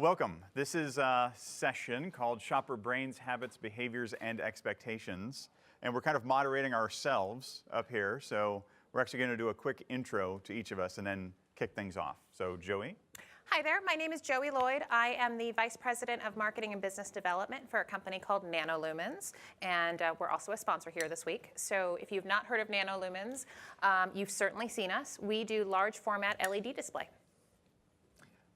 Welcome. This is a session called Shopper Brains, Habits, Behaviors, and Expectations. And we're kind of moderating ourselves up here. So we're actually going to do a quick intro to each of us and then kick things off. So Joey. Hi there, my name is Joey Lloyd. I am the Vice President of Marketing and Business Development for a company called Nanolumens, and we're also a sponsor here this week. So if you've not heard of Nanolumens, you've certainly seen us. We do large format LED display.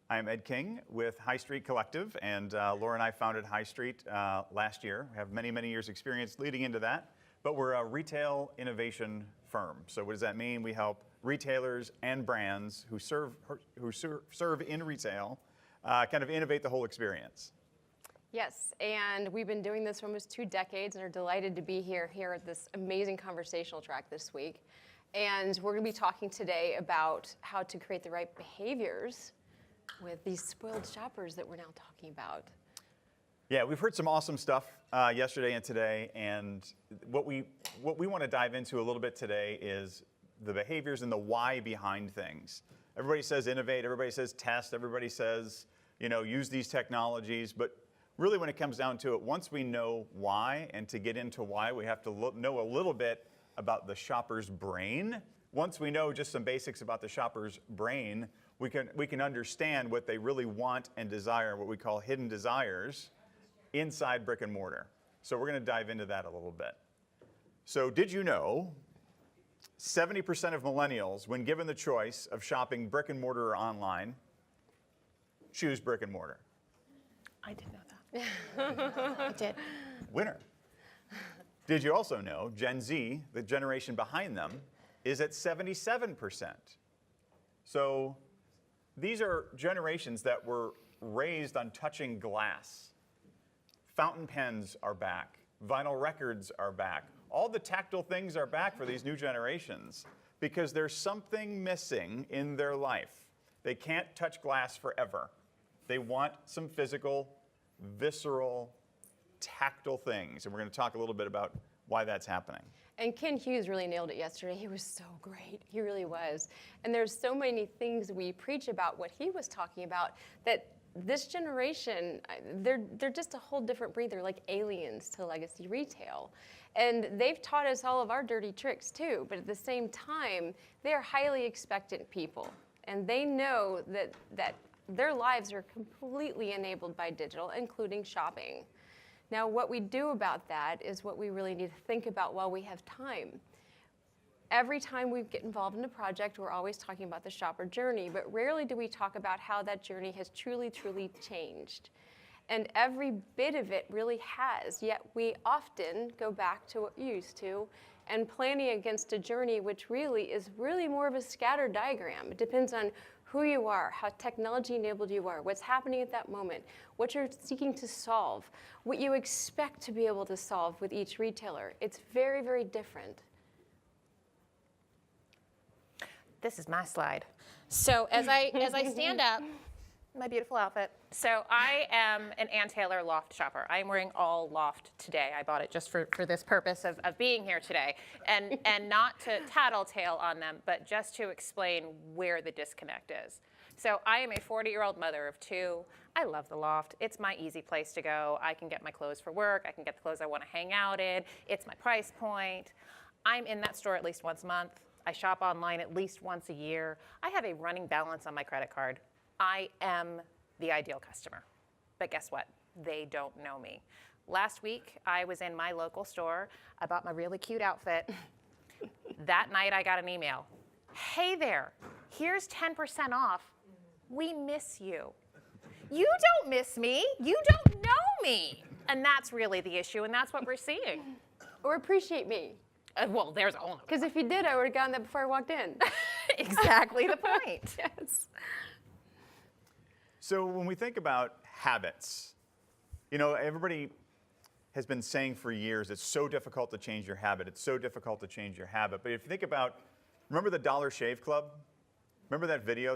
I'm Ed King with HighStreet Collective, and Laura and I founded HighStreet last year. We have many, many years experience leading into that, but we're a retail innovation firm. So what does that mean? We help retailers and brands who serve in retail kind of innovate the whole experience. Yes, and we've been doing this for almost 2 decades and are delighted to be here at this amazing conversational track this week. And we're going to be talking today about how to create the right behaviors with these spoiled shoppers that we're now talking about. Yeah, we've heard some awesome stuff yesterday and today, and what we want to dive into a little bit today is the behaviors and the why behind things. Everybody says innovate, everybody says test, everybody says, use these technologies, but really when it comes down to it, once we know why, and to get into why, we have to know a little bit about the shopper's brain. Once we know just some basics about the shopper's brain, we can understand what they really want and desire, what we call hidden desires, inside brick and mortar. So we're going to dive into that a little bit. So did you know 70% of millennials, when given the choice of shopping brick and mortar or online, choose brick and mortar? I didn't know that. I did. Winner. Did you also know Gen Z, the generation behind them, is at 77%? So these are generations that were raised on touching glass. Fountain pens are back. Vinyl records are back. All the tactile things are back for these new generations because there's something missing in their life. They can't touch glass forever. They want some physical, visceral, tactile things. And we're going to talk a little bit about why that's happening. And Ken Hughes really nailed it yesterday. He was so great. He really was. And there's so many things we preach about what he was talking about that this generation, they're just a whole different breed. They're like aliens to legacy retail. And they've taught us all of our dirty tricks too, but at the same time, they are highly expectant people. And they know that their lives are completely enabled by digital, including shopping. Now, what we do about that is what we really need to think about while we have time. Every time we get involved in a project, we're always talking about the shopper journey, but rarely do we talk about how that journey has truly, truly changed. And every bit of it really has, yet we often go back to what we used to and planning against a journey which really is more of a scattered diagram. It depends on who you are, how technology-enabled you are, what's happening at that moment, what you're seeking to solve, what you expect to be able to solve with each retailer. It's very, very different. This is my slide. So as I stand up, my beautiful outfit. So I am an Ann Taylor loft shopper. I'm wearing all loft today. I bought it just for this purpose of being here today. And not to tattletale on them, but just to explain where the disconnect is. So I am a 40-year-old mother of 2. I love the loft. It's my easy place to go. I can get my clothes for work. I can get the clothes I want to hang out in. It's my price point. I'm in that store at least once a month. I shop online at least once a year. I have a running balance on my credit card. I am the ideal customer. But guess what? They don't know me. Last week, I was in my local store. I bought my really cute outfit. That night, I got an email. Hey there, here's 10% off. We miss you. You don't miss me. You don't know me. And that's really the issue, and that's what we're seeing. Or appreciate me. Well, there's a whole. Because if you did, I would have gotten that before I walked in. Exactly the point. Yes. So when we think about habits, everybody has been saying for years, it's so difficult to change your habit. It's so difficult to change your habit. But if you think about, remember the Dollar Shave Club? Remember that video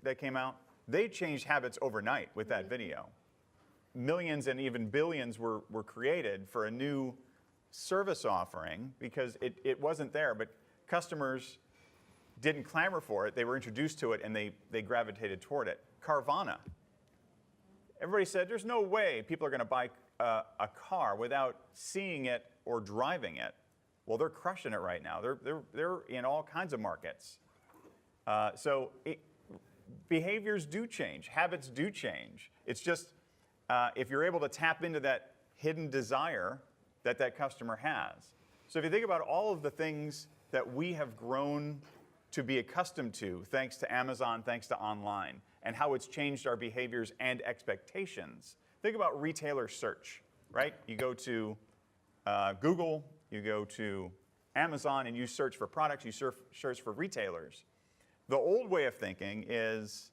that came out? They changed habits overnight with that video. Millions and even billions were created for a new service offering because it wasn't there, but customers didn't clamor for it. They were introduced to it and they gravitated toward it. Carvana. everybody said there's no way people are going to buy a car without seeing it or driving it. Well, they're crushing it right now. They're in all kinds of markets. Behaviors do change. Habits do change. It's just if you're able to tap into that hidden desire that customer has. So if you think about all of the things that we have grown to be accustomed to, thanks to Amazon, thanks to online, and how it's changed our behaviors and expectations. Think about retailer search, right? You go to Google, you go to Amazon, and you search for products, you search for retailers. The old way of thinking is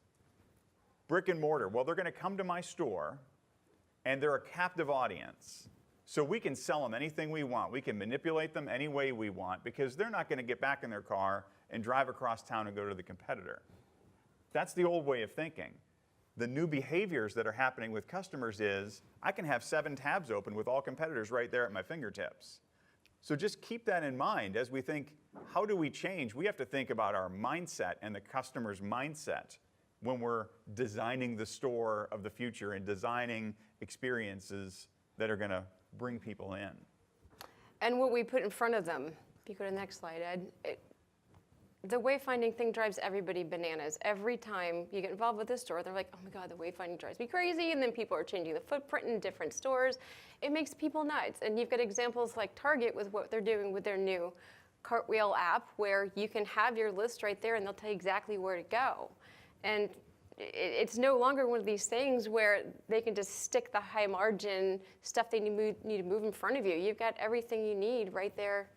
brick and mortar. Well, they're going to come to my store, and they're a captive audience. So we can sell them anything we want. We can manipulate them any way we want because they're not going to get back in their car and drive across town and go to the competitor. That's the old way of thinking. The new behaviors that are happening with customers is I can have 7 tabs open with all competitors right there at my fingertips. So just keep that in mind as we think, how do we change? We have to think about our mindset and the customer's mindset when we're designing the store of the future and designing experiences that are going to bring people in. And what we put in front of them. If you go to the next slide, Ed. The wayfinding thing drives everybody bananas. Every time you get involved with this store, they're like, oh my God, the wayfinding drives me crazy. And then people are changing the footprint in different stores. It makes people nuts. And you've got examples like Target with what they're doing with their new Cartwheel app, where you can have your list right there and they'll tell you exactly where to go. And it's no longer one of these things where they can just stick the high margin stuff they need to move in front of you. You've got everything you need right there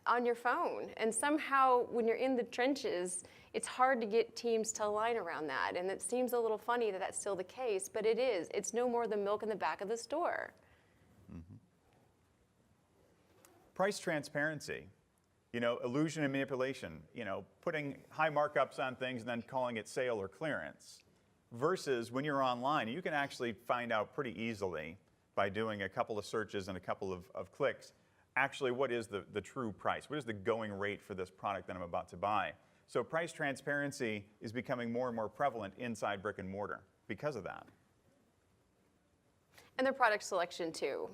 on your phone. And somehow when you're in the trenches, it's hard to get teams to align around that. And it seems a little funny that that's still the case, but it is. It's no more the milk in the back of the store. Mm-hmm. Price transparency. Illusion and manipulation, putting high markups on things and then calling it sale or clearance. Versus when you're online, you can actually find out pretty easily by doing a couple of searches and a couple of clicks, actually what is the true price? What is the going rate for this product that I'm about to buy? So price transparency is becoming more and more prevalent inside brick and mortar because of that. And their product selection too.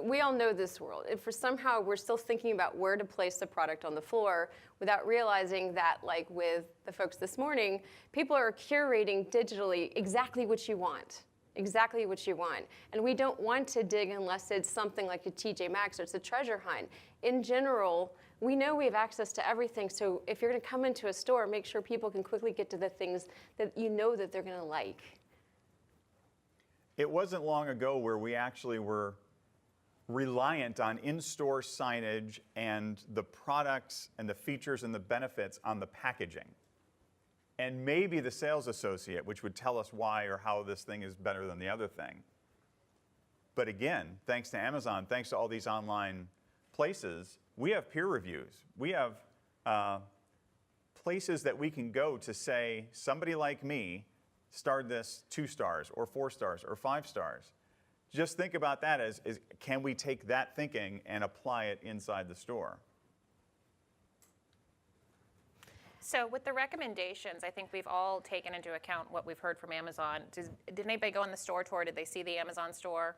We all know this world. If for somehow we're still thinking about where to place the product on the floor without realizing that, like with the folks this morning, people are curating digitally exactly what you want. Exactly what you want. And we don't want to dig unless it's something like a TJ Maxx or it's a treasure hunt. In general, we know we have access to everything. So if you're going to come into a store, make sure people can quickly get to the things that you know that they're going to like. It wasn't long ago where we actually were reliant on in-store signage and the products and the features and the benefits on the packaging. And maybe the sales associate, which would tell us why or how this thing is better than the other thing. But again, thanks to Amazon, thanks to all these online places, we have peer reviews. We have places that we can go to say, somebody like me starred this 2 stars or 4 stars or 5 stars. Just think about that as can we take that thinking and apply it inside the store? So with the recommendations, I think we've all taken into account what we've heard from Amazon. Did anybody go in the store tour? Did they see the Amazon store?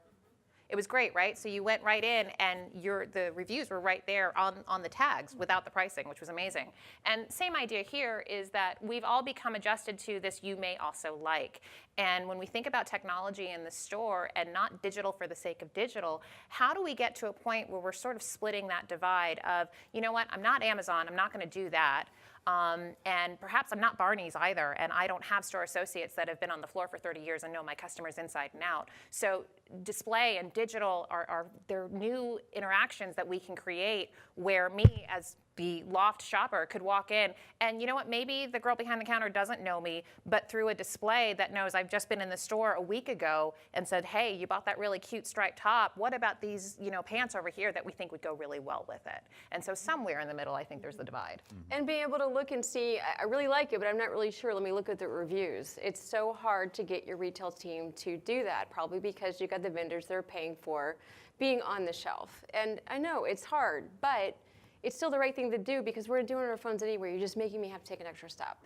It was great, right? So you went right in and the reviews were right there on the tags without the pricing, which was amazing. And same idea here is that we've all become adjusted to this you may also like. And when we think about technology in the store and not digital for the sake of digital, how do we get to a point where we're sort of splitting that divide of, you know what, I'm not Amazon, I'm not going to do that. And perhaps I'm not Barney's either, and I don't have store associates that have been on the floor for 30 years and know my customers inside and out. So display and digital are they're new interactions that we can create where me as the loft shopper could walk in and you know what, maybe the girl behind the counter doesn't know me, but through a display that knows I've just been in the store a week ago and said, hey, you bought that really cute striped top. What about these pants over here that we think would go really well with it? And so somewhere in the middle, I think there's the divide. Mm-hmm. And being able to look and see, I really like it, but I'm not really sure. Let me look at the reviews. It's so hard to get your retail team to do that, probably because you got the vendors that are paying for being on the shelf. And I know it's hard, but it's still the right thing to do because we're doing it on our phones anyway. You're just making me have to take an extra step.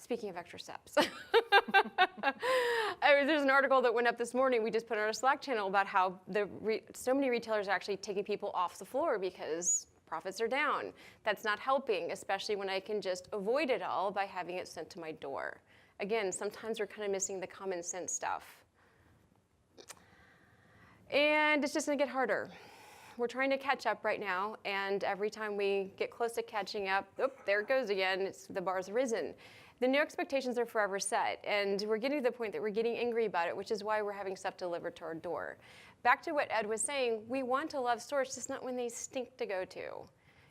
Speaking of extra steps. There's an article that went up this morning. We just put on our Slack channel about how so many retailers are actually taking people off the floor because profits are down. That's not helping, especially when I can just avoid it all by having it sent to my door. Again, sometimes we're kind of missing the common sense stuff. And it's just going to get harder. We're trying to catch up right now, and every time we get close to catching up, there it goes again, the bar's risen. The new expectations are forever set, and we're getting to the point that we're getting angry about it, which is why we're having stuff delivered to our door. Back to what Ed was saying, we want to love stores, just not when they stink to go to.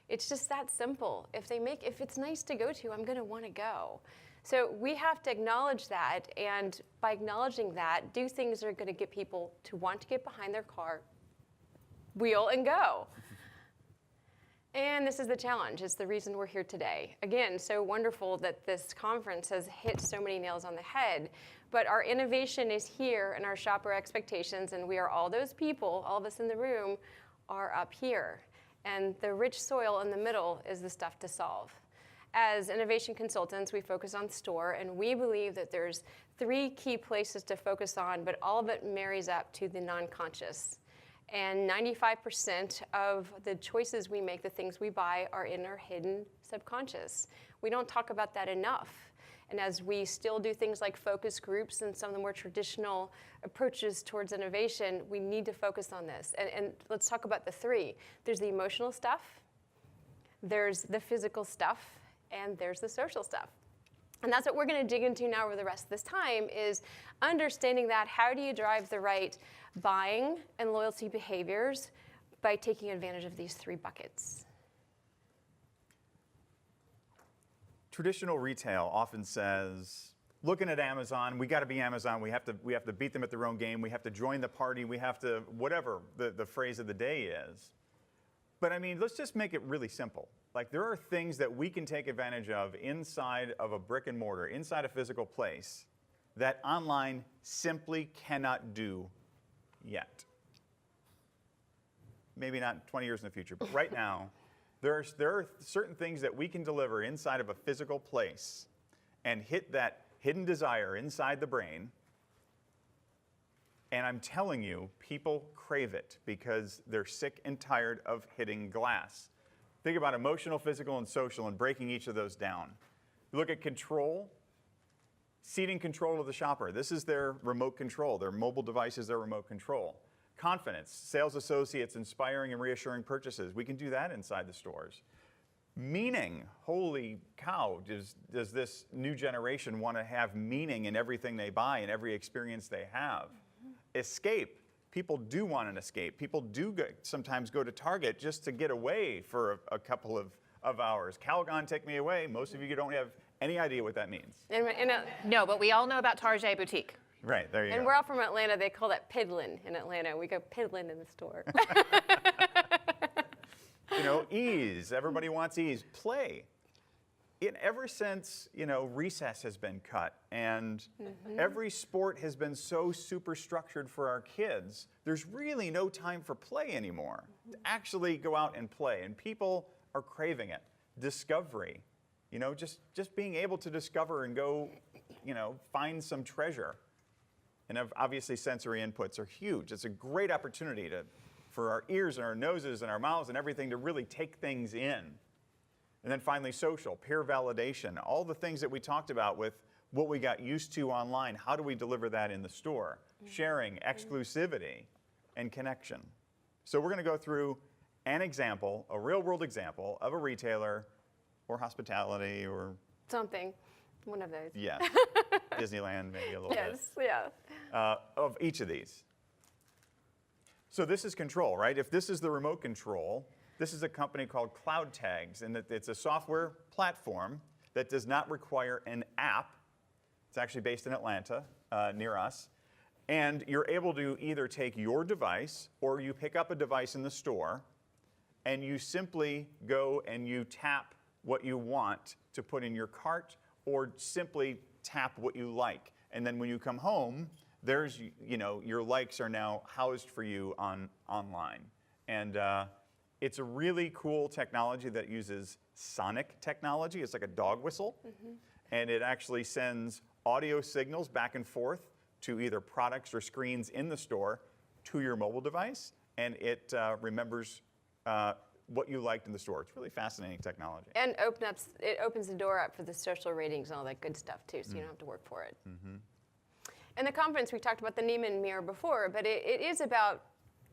It's just that simple. If it's nice to go to, I'm going to want to go. So we have to acknowledge that, and by acknowledging that, do things that are going to get people to want to get behind their car, wheel, and go. And this is the challenge. It's the reason we're here today. Again, so wonderful that this conference has hit so many nails on the head. But our innovation is here, and our shopper expectations, and we are all those people, all of us in the room, are up here. And the rich soil in the middle is the stuff to solve. As innovation consultants, we focus on store, and we believe that there's 3 key places to focus on, but all of it marries up to the non-conscious. And 95% of the choices we make, the things we buy, are in our hidden subconscious. We don't talk about that enough. And as we still do things like focus groups and some of the more traditional approaches towards innovation, we need to focus on this. And let's talk about the 3. There's the emotional stuff, there's the physical stuff, and there's the social stuff. And that's what we're going to dig into now over the rest of this time, is understanding that. How do you drive the right buying and loyalty behaviors by taking advantage of these 3 buckets? Traditional retail often says, looking at Amazon, we got to be Amazon. We have to beat them at their own game. We have to join the party. We have to, whatever the phrase of the day is. But I mean, let's just make it really simple. Like, there are things that we can take advantage of inside of a brick and mortar, inside a physical place, that online simply cannot do yet. Maybe not 20 years in the future, but right now, there are certain things that we can deliver inside of a physical place and hit that hidden desire inside the brain. And I'm telling you, people crave it because they're sick and tired of hitting glass. Think about emotional, physical, and social, and breaking each of those down. You look at control, ceding control to the shopper. This is their remote control. Their mobile device is their remote control. Confidence, sales associates inspiring and reassuring purchases. We can do that inside the stores. Meaning, holy cow, does this new generation want to have meaning in everything they buy and every experience they have? Escape. People do want an escape. People do sometimes go to Target just to get away for a couple of hours. Calgon, take me away. Most of you don't have any idea what that means. No, but we all know about Target Boutique. Right, there you go. And we're all from Atlanta. They call that piddlin' in Atlanta. We go piddlin' in the store. You know, ease. Everybody wants ease. Play. Ever since, recess has been cut and every sport has been so super structured for our kids, there's really no time for play anymore. To actually go out and play. And people are craving it. Discovery. Just being able to discover and go, find some treasure. And obviously sensory inputs are huge. It's a great opportunity for our ears and our noses and our mouths and everything to really take things in. And then finally, social, peer validation, all the things that we talked about with what we got used to online. How do we deliver that in the store? Sharing, exclusivity, and connection. So we're going to go through an example, a real-world example of a retailer or hospitality or Something. One of those. Yes. Disneyland, maybe a little Yes, yeah. of each of these. So this is control, right? If this is the remote control, this is a company called Cloud Tags, and it's a software platform that does not require an app. It's actually based in Atlanta, near us. And you're able to either take your device or you pick up a device in the store, and you simply go and you tap what you want to put in your cart, or simply tap what you like. And then when you come home, there's, your likes are now housed for you online. And it's a really cool technology that uses sonic technology. It's like a dog whistle. and it actually sends audio signals back and forth to either products or screens in the store to your mobile device, and it remembers what you liked in the store. It's really fascinating technology. And it opens the door up for the social ratings and all that good stuff too, so you don't have to work for it. In the conference, we talked about the Neiman mirror before, but it is about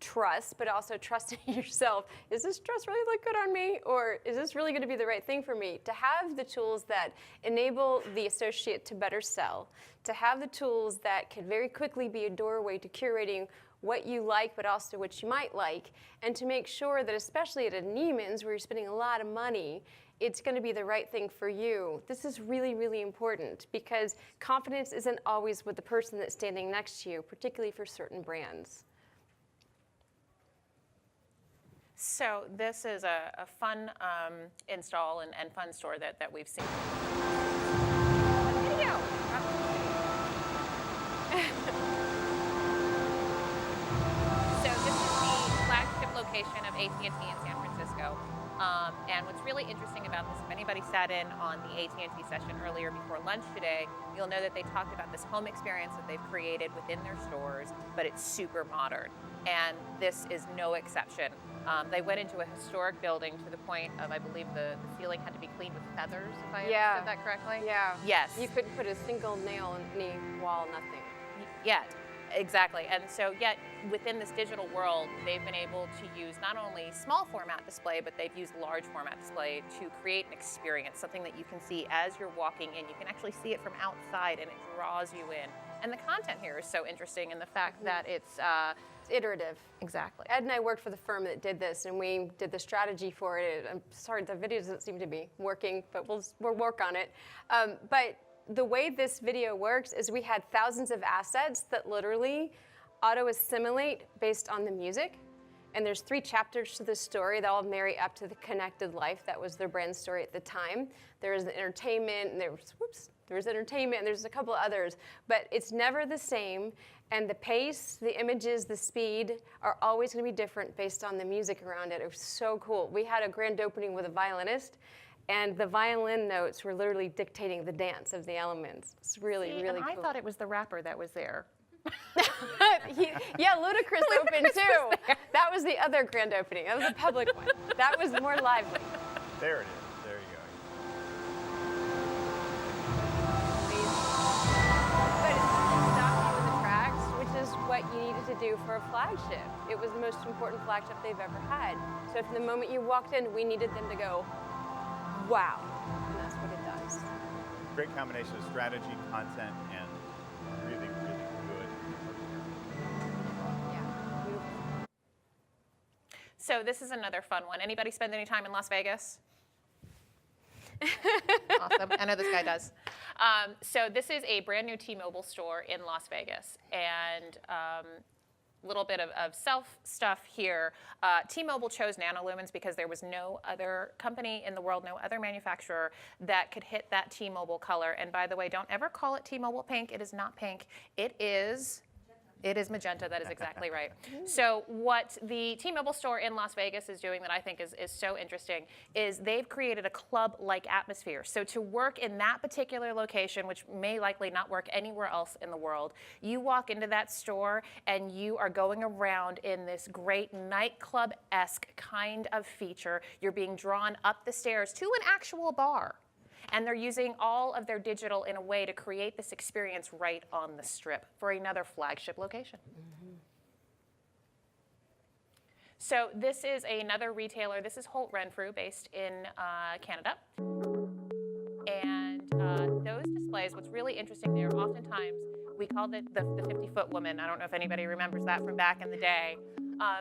trust, but also trusting yourself. Is this dress really look good on me? Or is this really going to be the right thing for me? To have the tools that enable the associate to better sell, to have the tools that can very quickly be a doorway to curating what you like, but also what you might like, and to make sure that, especially at a Neiman's, where you're spending a lot of money, it's going to be the right thing for you. This is really, really important, because confidence isn't always with the person that's standing next to you, particularly for certain brands. So this is a fun install and fun store that we've seen. Video. So this is the flagship location of AT&T in San Francisco. And what's really interesting about this, if anybody sat in on the AT&T session earlier before lunch today, you'll know that they talked about this home experience that they've created within their stores, but it's super modern. And this is no exception. They went into a historic building to the point of, I believe, the ceiling had to be cleaned with feathers, if I understood that correctly. Yeah. Yes. You couldn't put a single nail in any wall, nothing. Yet. Exactly. And so yet within this digital world, they've been able to use not only small format display, but they've used large format display to create an experience, something that you can see as you're walking in. You can actually see it from outside, and it draws you in. And the content here is so interesting in the fact that it's iterative. Exactly. Ed and I worked for the firm that did this, and we did the strategy for it. I'm sorry, the video doesn't seem to be working, but we'll work on it. But the way this video works is we had thousands of assets that literally auto-assimilate based on the music. And there's 3 chapters to the story that all marry up to the connected life. That was their brand story at the time. There is the entertainment, and there's entertainment, and there's a couple others. But it's never the same. And the pace, the images, the speed are always going to be different based on the music around it. It was so cool. We had a grand opening with a violinist, and the violin notes were literally dictating the dance of the elements. It's really, really cool. I thought it was the rapper that was there. Yeah, Ludacris opened too. That was the other grand opening. That was a public one. That was more lively. There it is. There you go. But it stopped you in the tracks, which is what you needed to do for a flagship. It was the most important flagship they've ever had. So from the moment you walked in, we needed them to go, wow. And that's what it does. Great combination of strategy, content, and really, really good. Yeah, beautiful. So this is another fun one. Anybody spend any time in Las Vegas? Awesome. I know this guy does. So this is a brand new T-Mobile store in Las Vegas. And little bit of self stuff here. T-Mobile chose Nanolumens because there was no other company in the world, no other manufacturer that could hit that T-Mobile color. And by the way, don't ever call it T-Mobile pink. It is not pink. It is magenta. That is exactly right. So what the T-Mobile store in Las Vegas is doing that I think is so interesting is they've created a club-like atmosphere. So to work in that particular location, which may likely not work anywhere else in the world, you walk into that store and you are going around in this great nightclub-esque kind of feature. You're being drawn up the stairs to an actual bar. And they're using all of their digital in a way to create this experience right on the strip for another flagship location. Mm-hmm. So this is another retailer. This is Holt Renfrew, based in Canada. And those displays, what's really interesting there, oftentimes we called it the 50-foot woman. I don't know if anybody remembers that from back in the day.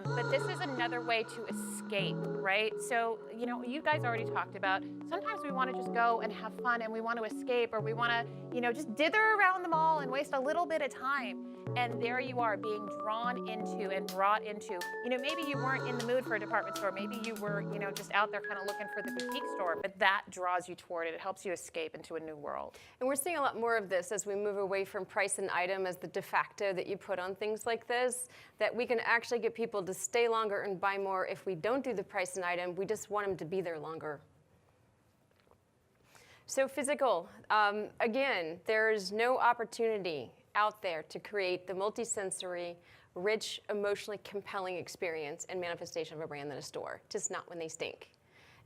But this is another way to escape, right? So, you know, you guys already talked about, sometimes we want to just go and have fun and we want to escape, or we want to, you know, just dither around the mall and waste a little bit of time. And there you are being drawn into and brought into, you know, maybe you weren't in the mood for a department store. Maybe you were, you know, just out there kind of looking for the boutique store, but that draws you toward it. It helps you escape into a new world. And we're seeing a lot more of this as we move away from price and item as the de facto that you put on things like this, that we can actually get people to stay longer and buy more if we don't do the price and item. We just want them to be there longer. So physical, again, there's no opportunity out there to create the multisensory, rich, emotionally compelling experience and manifestation of a brand than a store, just not when they stink.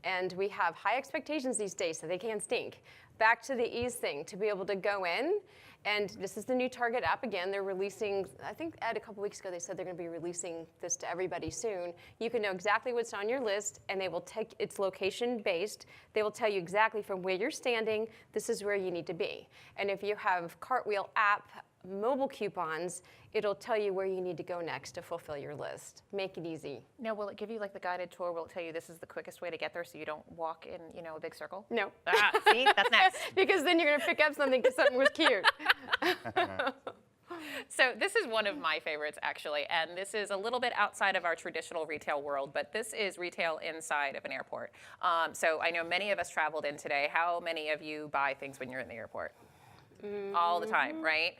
And we have high expectations these days, so they can stink. Back to the ease thing, to be able to go in, and this is the new Target app again. They're releasing, I think Ed, a couple weeks ago, they said they're going to be releasing this to everybody soon. You can know exactly what's on your list, and they will take, it's location based. They will tell you exactly from where you're standing, this is where you need to be. And if you have Cartwheel app, mobile coupons, it'll tell you where you need to go next to fulfill your list. Make it easy. Now, will it give you like the guided tour? Will it tell you this is the quickest way to get there so you don't walk in, a big circle? No. Ah, see, that's next. Because then you're going to pick up something because something was cute. So this is one of my favorites, actually, and this is a little bit outside of our traditional retail world, but this is retail inside of an airport. So I know many of us traveled in today. How many of you buy things when you're in the airport? All the time, right?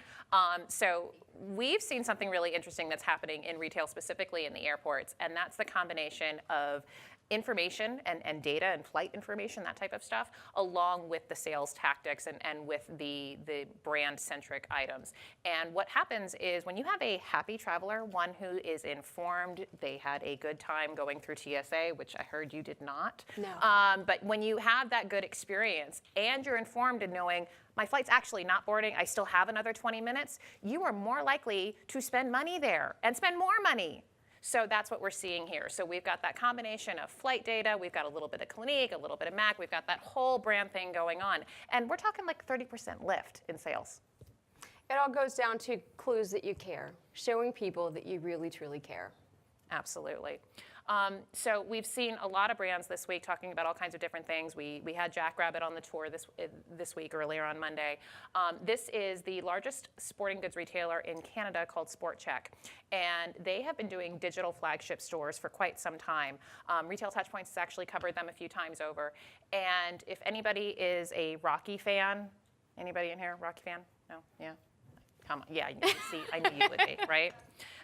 So we've seen something really interesting that's happening in retail, specifically in the airports, and that's the combination of information and data and flight information, that type of stuff, along with the sales tactics and with the brand-centric items. And what happens is when you have a happy traveler, one who is informed, they had a good time going through TSA, which I heard you did not. No. But when you have that good experience and you're informed in knowing, my flight's actually not boarding, I still have another 20 minutes, you are more likely to spend money there and spend more money. So that's what we're seeing here. So we've got that combination of flight data, we've got a little bit of Clinique, a little bit of Mac, we've got that whole brand thing going on. And we're talking like 30% lift in sales. It all goes down to clues that you care, showing people that you really, truly care. Absolutely. So we've seen a lot of brands this week talking about all kinds of different things. We had Jackrabbit on the tour this week, earlier on Monday. This is the largest sporting goods retailer in Canada called Sport Chek, and they have been doing digital flagship stores for quite some time. Retail Touchpoints has actually covered them a few times over. And if anybody is a Rocky fan, anybody in here, Rocky fan? No? Yeah? Come on. Yeah, you see, I knew you would be, right?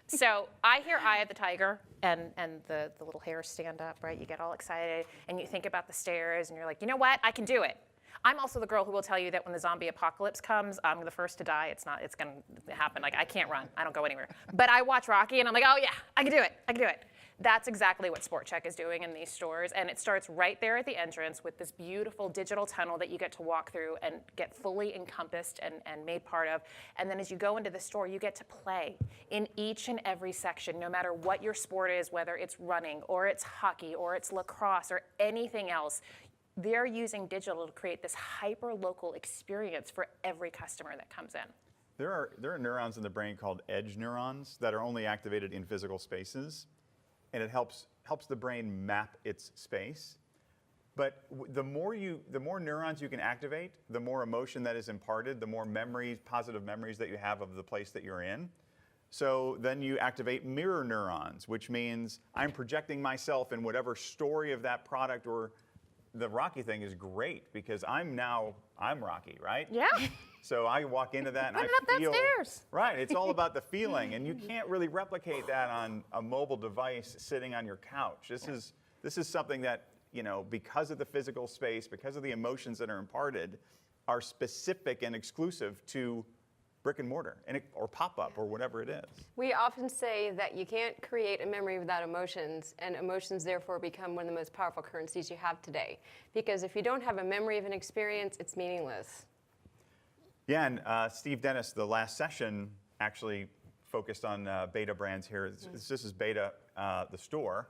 So I hear Eye of the Tiger, and the little hairs stand up, right? You get all excited, and you think about the stairs, and you're like, you know what? I can do it. I'm also the girl who will tell you that when the zombie apocalypse comes, I'm the first to die. It's going to happen. Like, I can't run. I don't go anywhere. But I watch Rocky, and I'm like, oh, yeah, I can do it. I can do it. That's exactly what Sport Chek is doing in these stores, and it starts right there at the entrance with this beautiful digital tunnel that you get to walk through and get fully encompassed and made part of. And then as you go into the store, you get to play in each and every section, no matter what your sport is, whether it's running or it's hockey or it's lacrosse or anything else. They're using digital to create this hyper-local experience for every customer that comes in. There are neurons in the brain called edge neurons that are only activated in physical spaces, and it helps the brain map its space. But the more neurons you can activate, the more emotion that is imparted, the more memories, positive memories that you have of the place that you're in. So then you activate mirror neurons, which means I'm projecting myself in whatever story of that product. Or the Rocky thing is great because I'm Rocky, right? Yeah. So I walk into that and Running I up feel, that stairs. Right, it's all about the feeling, and you can't really replicate that on a mobile device sitting on your couch. This is something that, because of the physical space, because of the emotions that are imparted, are specific and exclusive to brick and mortar or pop-up or whatever it is. We often say that you can't create a memory without emotions, and emotions therefore become one of the most powerful currencies you have today. Because if you don't have a memory of an experience, it's meaningless. Yeah, and Steve Dennis, the last session, actually focused on beta brands here. This is Beta, the store.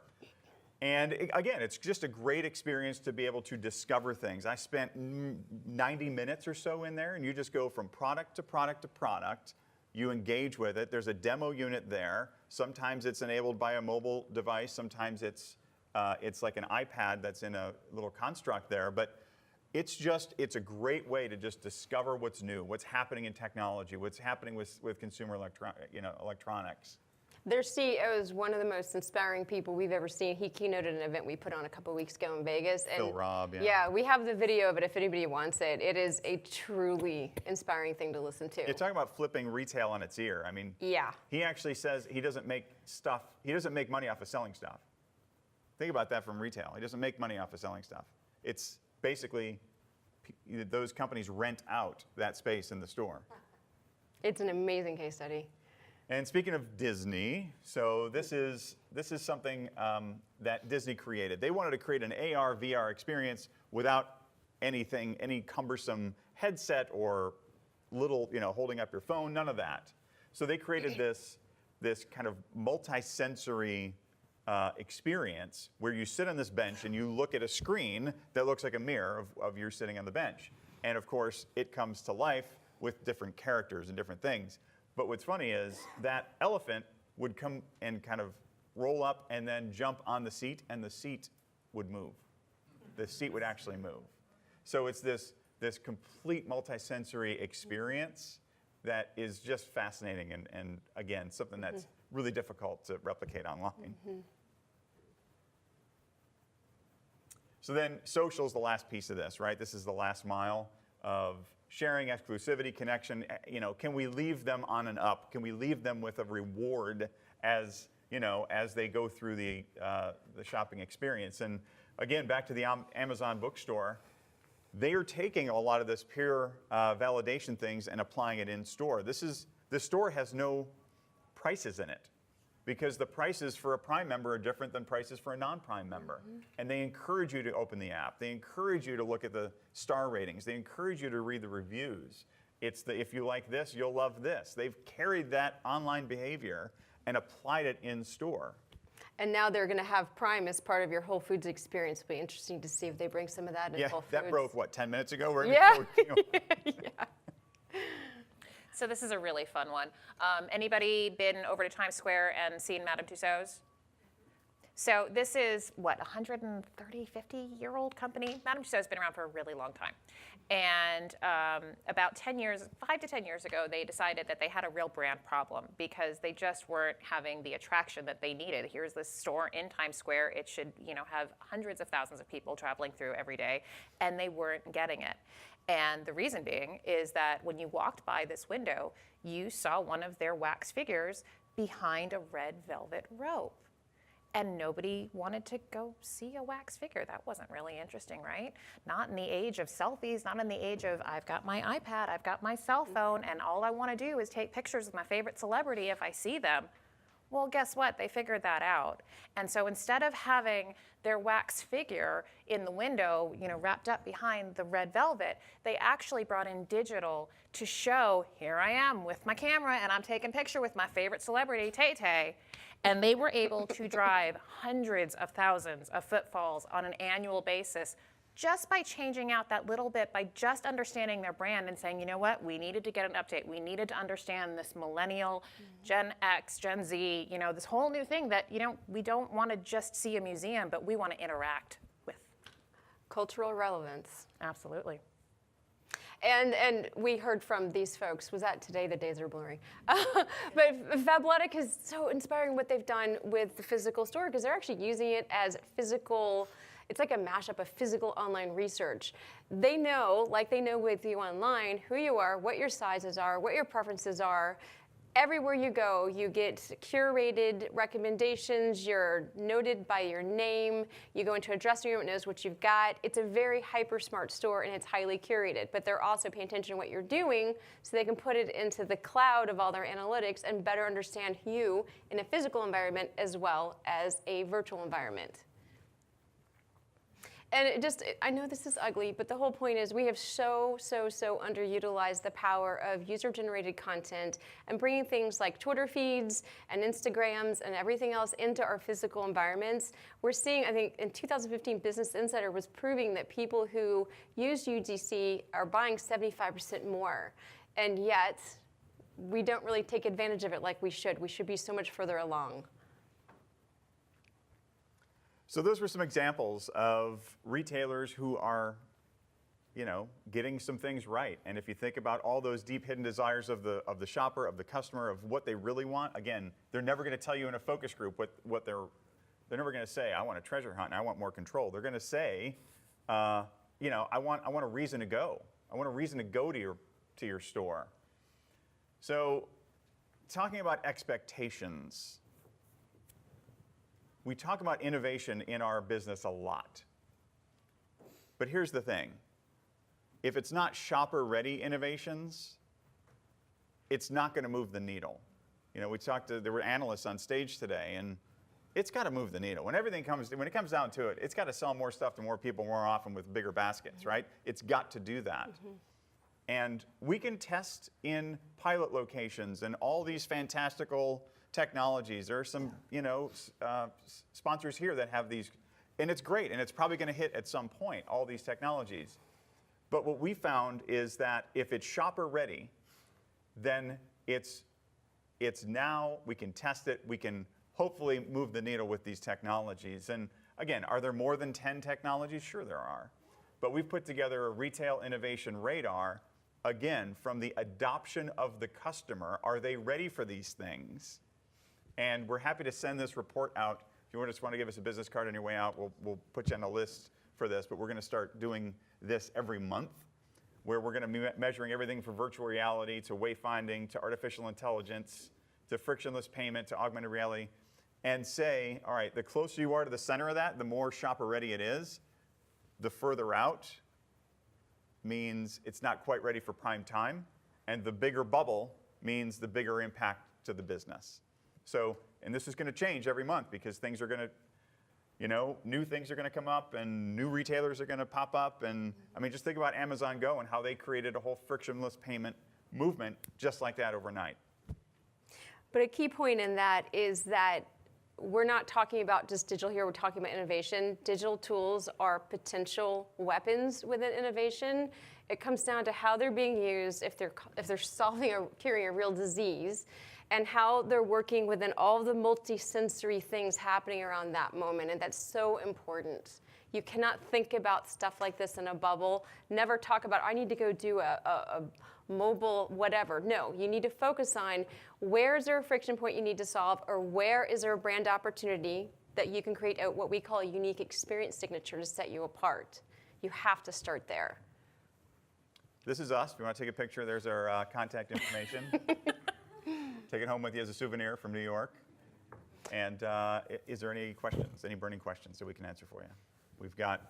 And again, it's just a great experience to be able to discover things. I spent 90 minutes or so in there, and you just go from product to product to product. You engage with it. There's a demo unit there. Sometimes it's enabled by a mobile device. Sometimes it's like an iPad that's in a little construct there. But it's a great way to just discover what's new, what's happening in technology, what's happening with consumer electronics. Their CEO is one of the most inspiring people we've ever seen. He keynoted an event we put on a couple weeks ago in Vegas. And Phil Robb, yeah. Yeah, we have the video of it if anybody wants it. It is a truly inspiring thing to listen to. You're talking about flipping retail on its ear. I mean, yeah. He actually says he doesn't make money off of selling stuff. Think about that from retail. He doesn't make money off of selling stuff. It's basically those companies rent out that space in the store. It's an amazing case study. And speaking of Disney, so this is something that Disney created. They wanted to create an AR, VR experience without any cumbersome headset or little, holding up your phone, none of that. So they created this kind of multi-sensory experience where you sit on this bench and you look at a screen that looks like a mirror of you sitting on the bench. And of course, it comes to life with different characters and different things. But what's funny is that elephant would come and kind of roll up and then jump on the seat, and the seat would move. The seat would actually move. So it's this complete multi-sensory experience that is just fascinating and again, something that's really difficult to replicate online. So then social is the last piece of this, right? This is the last mile of sharing, exclusivity, connection. Can we leave them on an up? Can we leave them with a reward as they go through the shopping experience? And again, back to the Amazon bookstore, they are taking a lot of this peer validation things and applying it in store. The store has no prices in it because the prices for a Prime member are different than prices for a non-Prime member. And they encourage you to open the app. They encourage you to look at the star ratings. They encourage you to read the reviews. It's if you like this, you'll love this. They've carried that online behavior and applied it in store. And now they're going to have Prime as part of your Whole Foods experience. It'll be interesting to see if they bring some of that in Whole Foods. That broke, 10 minutes ago? Yeah. So this is a really fun one. Anybody been over to Times Square and seen Madame Tussauds? So this is, 130, 50-year-old company? Madame Tussauds has been around for a really long time. And about 5 to 10 years ago, they decided that they had a real brand problem because they just weren't having the attraction that they needed. Here's this store in Times Square. It should, have hundreds of thousands of people traveling through every day, and they weren't getting it. And the reason being is that when you walked by this window, you saw one of their wax figures behind a red velvet robe. And nobody wanted to go see a wax figure. That wasn't really interesting, right? Not in the age of selfies, not in the age of I've got my iPad, I've got my cell phone, and all I want to do is take pictures of my favorite celebrity if I see them. Well, guess what? They figured that out. And so instead of having their wax figure in the window, wrapped up behind the red velvet, they actually brought in digital to show, here I am with my camera and I'm taking a picture with my favorite celebrity, Tay-Tay. And they were able to drive hundreds of thousands of footfalls on an annual basis just by changing out that little bit, by just understanding their brand and saying, you know what, we needed to get an update. We needed to understand this millennial, Gen X, Gen Z, this whole new thing that, we don't want to just see a museum, but we want to interact with. Cultural relevance. Absolutely. And we heard from these folks. Was that today? The days are blurring. But Fabletics is so inspiring what they've done with the physical store because they're actually using it as physical. It's like a mashup of physical online research. They know, like they know with you online, who you are, what your sizes are, what your preferences are. Everywhere you go, you get curated recommendations. You're noted by your name. You go into a dressing room, it knows what you've got. It's a very hyper smart store and it's highly curated, but they're also paying attention to what you're doing so they can put it into the cloud of all their analytics and better understand you in a physical environment as well as a virtual environment. And I know this is ugly, but the whole point is we have so underutilized the power of user-generated content and bringing things like Twitter feeds and Instagrams and everything else into our physical environments. We're seeing, I think in 2015, Business Insider was proving that people who use UGC are buying 75% more. And yet, we don't really take advantage of it like we should. We should be so much further along. So those were some examples of retailers who are, getting some things right. And if you think about all those deep hidden desires of the shopper, of the customer, of what they really want, again, they're never going to tell you in a focus group what they're never going to say, I want a treasure hunt and I want more control. They're going to say, I want a reason to go. I want a reason to go to your store. So talking about expectations, we talk about innovation in our business a lot. But here's the thing. if it's not shopper-ready innovations, it's not going to move the needle. You know, there were analysts on stage today, and it's got to move the needle. When it comes down to it, it's got to sell more stuff to more people more often with bigger baskets, right? It's got to do that. And we can test in pilot locations and all these fantastical technologies. There are some, you know, sponsors here that have these, and it's great, and it's probably going to hit at some point, all these technologies. But what we found is that if it's shopper ready, then it's now, we can test it, we can hopefully move the needle with these technologies. And again, are there more than 10 technologies? Sure there are. But we've put together a retail innovation radar, again, from the adoption of the customer. Are they ready for these things? And we're happy to send this report out. If you just want to give us a business card on your way out, we'll put you on a list for this. But we're going to start doing this every month, where we're going to be measuring everything from virtual reality to wayfinding to artificial intelligence to frictionless payment to augmented reality, and say, all right, the closer you are to the center of that, the more shopper ready it is. The further out means it's not quite ready for prime time, and the bigger bubble means the bigger impact to the business. So, and this is going to change every month because things are going to, you know, new things are going to come up and new retailers are going to pop up. And I mean, just think about Amazon Go and how they created a whole frictionless payment movement just like that overnight. But a key point in that is that we're not talking about just digital here, we're talking about innovation. Digital tools are potential weapons within innovation. It comes down to how they're being used, if they're solving or curing a real disease, and how they're working within all the multi-sensory things happening around that moment, and that's so important. You cannot think about stuff like this in a bubble. Never talk about, I need to go do a mobile whatever. No, you need to focus on where is there a friction point you need to solve, or where is there a brand opportunity that you can create what we call a unique experience signature to set you apart. You have to start there. This is us. If you want to take a picture, there's our contact information. Take it home with you as a souvenir from New York. And is there any questions, any burning questions that we can answer for you? We've got...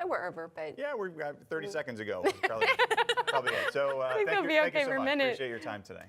Wherever, but... Yeah, we've got 30 seconds ago. Probably it. So I think thank that'll you be okay so for a much. minute. Appreciate your time today.